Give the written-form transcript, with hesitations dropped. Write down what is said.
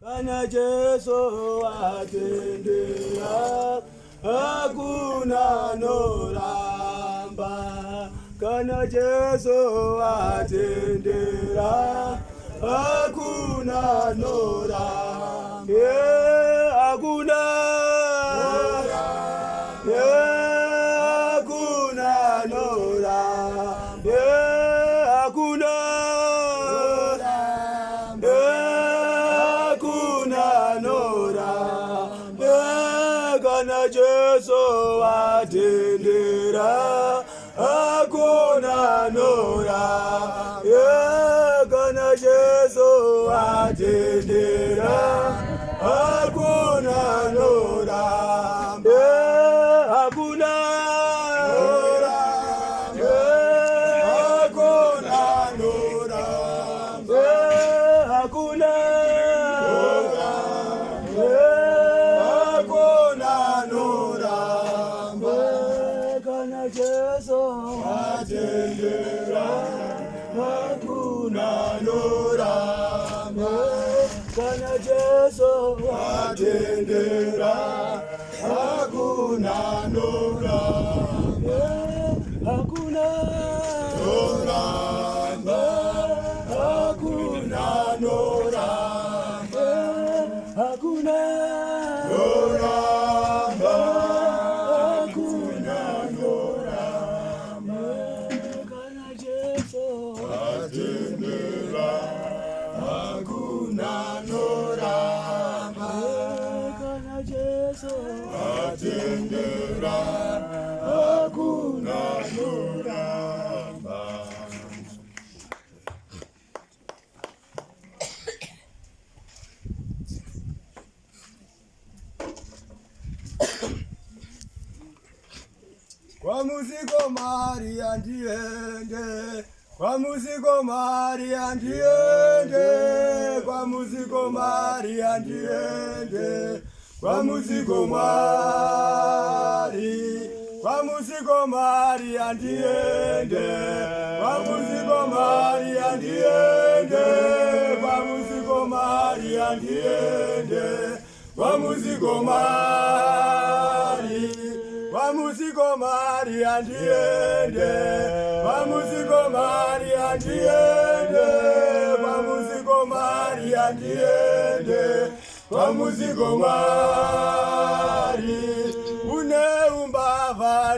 Kana Yesu atendera, hakuna noramba. Kana Yesu atendera, hakuna noramba. Yeah, hakuna noramba. Yeah, hakuna noramba. Yeah, hakuna Kana Yesu atendera, hakuna noramba. Kana Yesu atendera, hakuna noramba. Hakuna noramba. Hakuna noramba. Hakuna Yesu atendera, hakuna noramba. Kana Yesu atendera, hakuna noramba. Hakuna noramba. Hakuna noramba. Hakuna noramba. Atendera, hakuna noramba. Kana Yesu atendera, hakuna noramba. Kwa muziko Maria ndiende, kwa muziko Maria ndiende, kwa muziko Maria ndiende, kwa muziko Mari, kwa muziko Maria ndiende, kwa muziko Maria ndiende, kwa muziko Maria ndiende, kwa muziko Mari. Kwa muziko Maria ndiende, kwa muziko Maria ndiende, kwa muziko Maria ndiende, kwa muziko Maria.